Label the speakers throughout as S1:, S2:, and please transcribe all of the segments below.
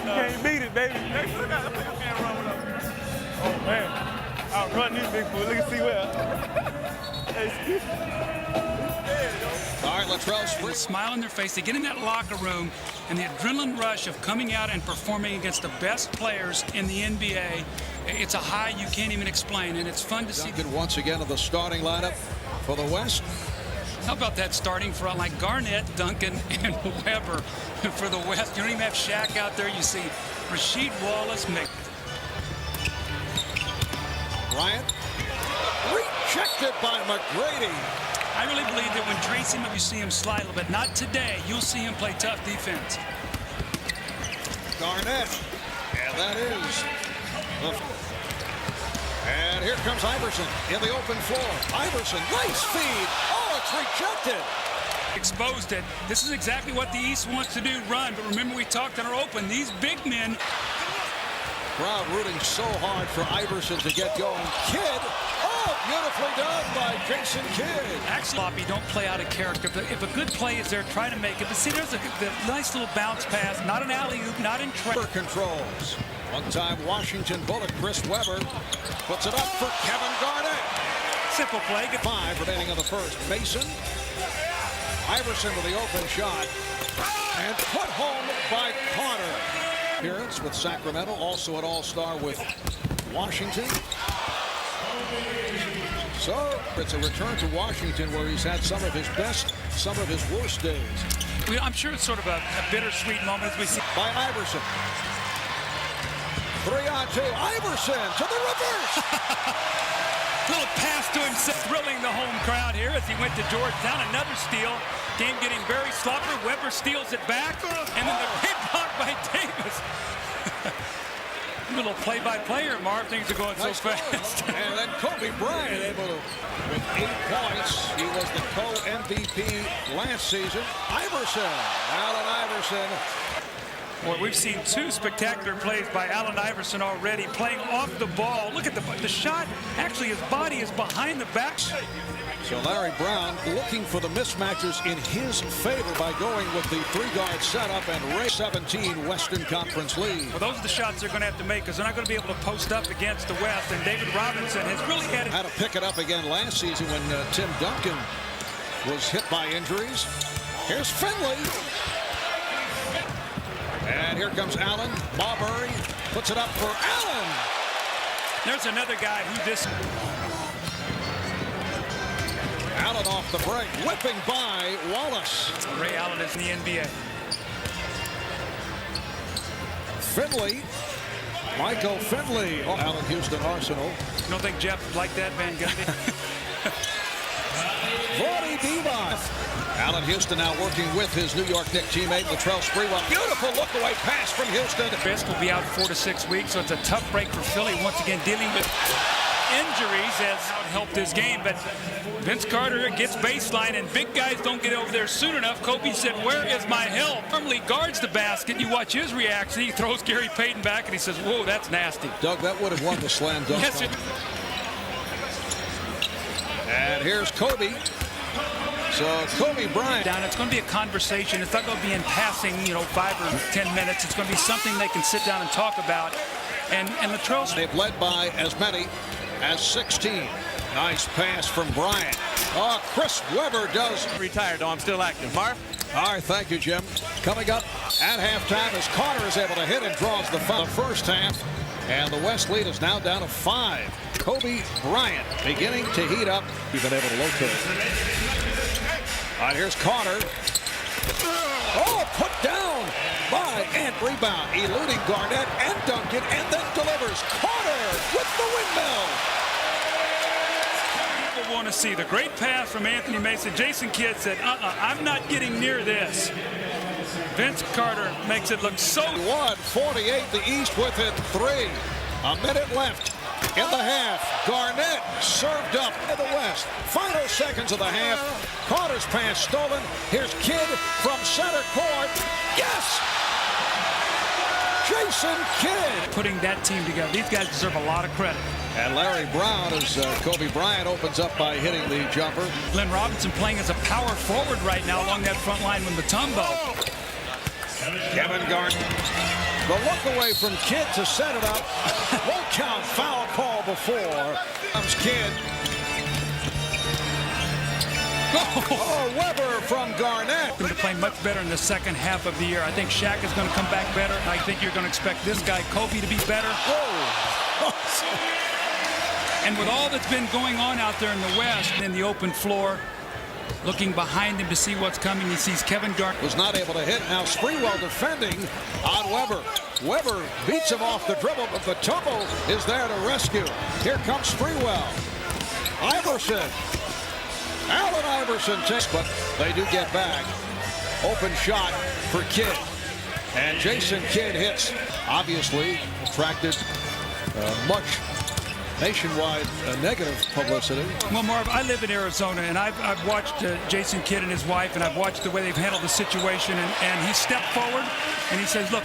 S1: Can't beat it, baby. Next look out. Look at run with us. Oh, man. I'll run these big fools. Look and see well. Hey, excuse me.
S2: All right, Latrell
S3: With a smile on their face, they get in that locker room, and the adrenaline rush of coming out and performing against the best players in the NBA, it's a high you can't even explain, and it's fun to see.
S2: Duncan once again in the starting lineup for the West.
S3: How about that starting front like Garnett, Duncan, and Weber for the West? You don't even have Shaq out there. You see Rasheed Wallace,
S2: Bryant rejected by McGrady.
S3: I really believe that when Tracy, you see him slide a little bit. Not today. You'll see him play tough defense.
S2: Garnett, and that is. And here comes Iverson in the open floor. Iverson, nice feed. Oh, it's rejected.
S3: Exposed it. This is exactly what the East wants to do, run. But remember, we talked in our open. These big men.
S2: Crowd rooting so hard for Iverson to get going. Kidd. Oh, beautifully done by Jason Kidd.
S3: Actually, Sloppy, don't play out of character. But if a good play is there, try to make it. But see, there's a nice little bounce pass. Not an alley-oop, not in trap.
S2: Controls. One-time Washington bullet, Chris Webber puts it up for Kevin Garnett.
S3: Simple play.
S2: 5 remaining in the first. Mason. Iverson with the open shot. And put home by Carter. Appearance with Sacramento, also an all-star with Washington. So it's a return to Washington where he's had some of his best, some of his worst days.
S3: I'm sure it's sort of a bittersweet moment as we see.
S2: By Iverson. 3-on-2. Iverson to the reverse.
S3: Little pass to himself, thrilling the home crowd here as he went to Georgetown. Another steal. Game getting very sloppy. Webber steals it back. And then the big block by Davis. Little play-by-play here, Marv. Things are going so fast.
S2: And then Kobe Bryant able to, with 8 points. He was the co-MVP last season. Iverson. Allen Iverson.
S3: Boy, we've seen 2 spectacular plays by Allen Iverson already, playing off the ball. Look at the shot. Actually, his body is behind the back.
S2: So Larry Brown looking for the mismatches in his favor by going with the 3-guard setup and race 17 Western Conference lead.
S3: Well, those are the shots they're going to have to make because they're not going to be able to post up against the West. And David Robinson has really had
S2: to pick it up again last season when Tim Duncan was hit by injuries. Here's Finley. And here comes Allen. Marbury puts it up for Allen.
S3: There's another guy who this.
S2: Allen off the break, whipping by Wallace.
S3: Ray Allen is in the NBA.
S2: Finley. Michael Finley. Oh, Allen Houston Arsenal.
S3: You don't think Jeff would like that, Van Gundy?
S2: Vaughn Divac. Allen Houston now working with his New York Knicks teammate Latrell Sprewell. Beautiful look-away pass from Houston.
S3: Best will be out 4 to 6 weeks, so it's a tough break for Philly once again dealing with injuries has helped his game. But Vince Carter gets baseline, and big guys don't get over there soon enough. Kobe said, "Where is my help?" Firmly guards the basket. You watch his reaction. He throws Gary Payton back, and he says, "Whoa, that's nasty."
S2: Doug, that would have won the slam dunk.
S3: Yes,
S2: and here's Kobe. So Kobe Bryant.
S3: Down. It's going to be a conversation. It's not going to be in passing, 5 or 10 minutes. It's going to be something they can sit down and talk about. And Latrell.
S2: They've led by as many as 16. Nice pass from Bryant. Oh, Chris Webber does.
S1: Retired, though. I'm still active. Marv?
S2: All right, thank you, Jim. Coming up at halftime as Carter is able to hit and draws the first half. And the West lead is now down to 5. Kobe Bryant beginning to heat up. You've been able to locate. All right, here's Carter. Oh, put down by and rebound. Eluding Garnett and Duncan, and then delivers. Carter with the windmill.
S3: People want to see the great pass from Anthony Mason. Jason Kidd said, I'm not getting near this. Vince Carter makes it look so.
S2: 1:48, the East within 3. A minute left in the half. Garnett served up in the West. Final seconds of the half. Carter's pass stolen. Here's Kidd from center court. Yes! Jason Kidd.
S3: Putting that team together. These guys deserve a lot of credit.
S2: And Larry Brown as Kobe Bryant opens up by hitting the jumper.
S3: Glenn Robinson playing as a power forward right now along that front line with Mutombo.
S2: Kevin Garnett. The look away from Kidd to set it up. Won't count. Foul call before. Comes Kidd. Oh, Weber from Garnett.
S3: They're playing much better in the second half of the year. I think Shaq is going to come back better. I think you're going to expect this guy, Kobe, to be better. And with all that's been going on out there in the West, in the open floor, looking behind him to see what's coming, he sees Kevin Garnett.
S2: Was not able to hit. Now Sprewell defending on Weber. Weber beats him off the dribble, but the tumble is there to rescue. Here comes Sprewell. Iverson. Allen Iverson takes, but they do get back. Open shot for Kidd. And Jason Kidd hits. Obviously attracted much nationwide negative publicity.
S3: Well, Marv, I live in Arizona, and I've watched Jason Kidd and his wife, and I've watched the way they've handled the situation, and he stepped forward, and he says, look.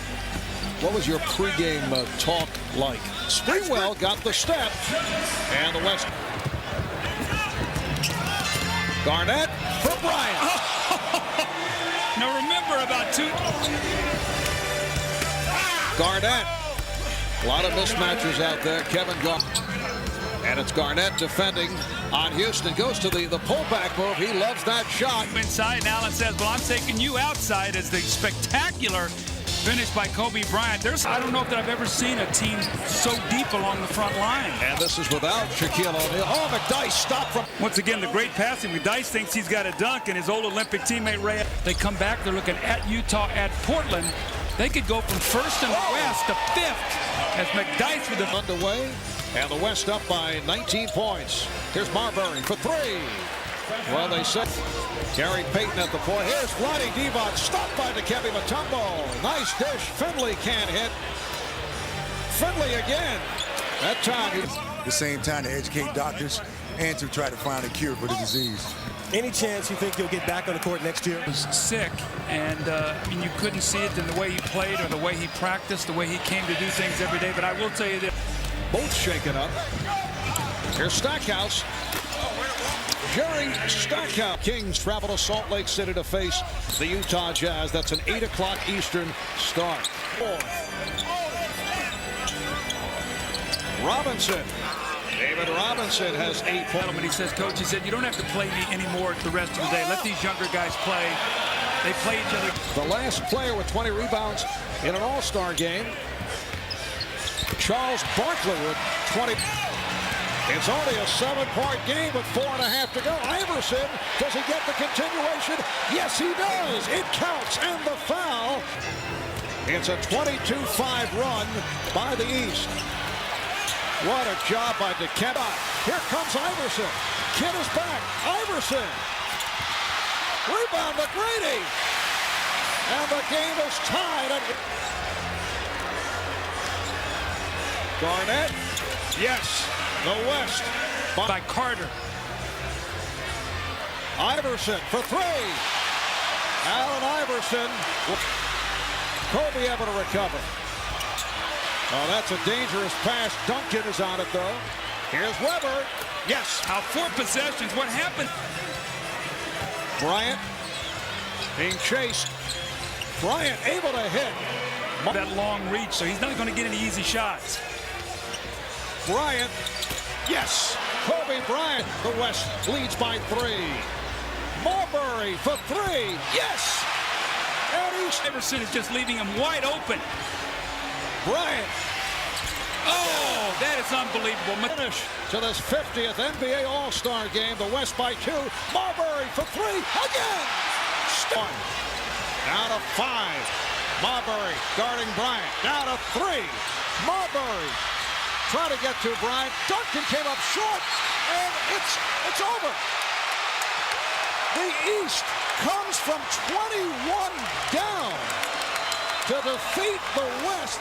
S2: What was your pregame talk like? Sprewell got the step, and the West. Garnett for Bryant.
S3: Now remember about two.
S2: Garnett. A lot of mismatches out there. Kevin Garnett. And it's Garnett defending on Houston. Goes to the pullback move. He loves that shot.
S3: Inside, and Allen says, well, I'm taking you outside as the spectacular finish by Kobe Bryant. I don't know if I've ever seen a team so deep along the front line.
S2: And this is without Shaquille O'Neal. Oh, McDyess stopped from.
S3: Once again, the great passing. McDyess thinks he's got a dunk, and his old Olympic teammate Ray. They come back. They're looking at Utah, at Portland. They could go from first in the West to fifth as McDyess with the
S2: underway. And the West up by 19 points. Here's Marbury for three. Well, they said Gary Payton at the point. Here's Ronnie Divac, stopped by Dikembe Mutombo. Nice dish. Finley can't hit. Finley again. That time.
S4: At the same time to educate doctors and to try to find a cure for the disease.
S5: Any chance you think you'll get back on the court next year?
S3: He was sick, and I mean, you couldn't see it in the way he played or the way he practiced, the way he came to do things every day. But I will tell you that
S2: both shaken up. Here's Stackhouse. Jerry Stackhouse. Kings travel to Salt Lake City to face the Utah Jazz. That's an 8 o'clock Eastern start. Robinson. David Robinson has 8 points.
S3: He says, Coach, he said, you don't have to play me anymore the rest of the day. Let these younger guys play. They play each other.
S2: The last player with 20 rebounds in an All-Star game. Charles Barkley with 20. It's only a 7-point game with 4.5 to go. Iverson, does he get the continuation? Yes, he does. It counts, and the foul. It's a 22-5 run by the East. What a job by Dikembe. Here comes Iverson. Kidd is back. Iverson. Rebound McGrady. And the game is tied at Garnett. Yes. The West
S3: by Carter.
S2: Iverson for three. Allen Iverson. Kobe able to recover. Oh, that's a dangerous pass. Duncan is on it, though. Here's Weber. Yes.
S3: Out 4 possessions. What happened?
S2: Bryant being chased. Bryant able to hit.
S3: That long reach, so he's not going to get any easy shots.
S2: Bryant. Yes. Kobe Bryant. The West leads by 3. Marbury for 3. Yes. And East.
S3: Iverson is just leaving him wide open.
S2: Bryant.
S3: Oh, that is unbelievable.
S2: Finish to this 50th NBA All-Star game. The West by 2. Marbury for 3. Again. Stun. Down to 5. Marbury guarding Bryant. Down to 3. Marbury trying to get to Bryant. Duncan came up short, and it's over. The East comes from 21 down to defeat the West.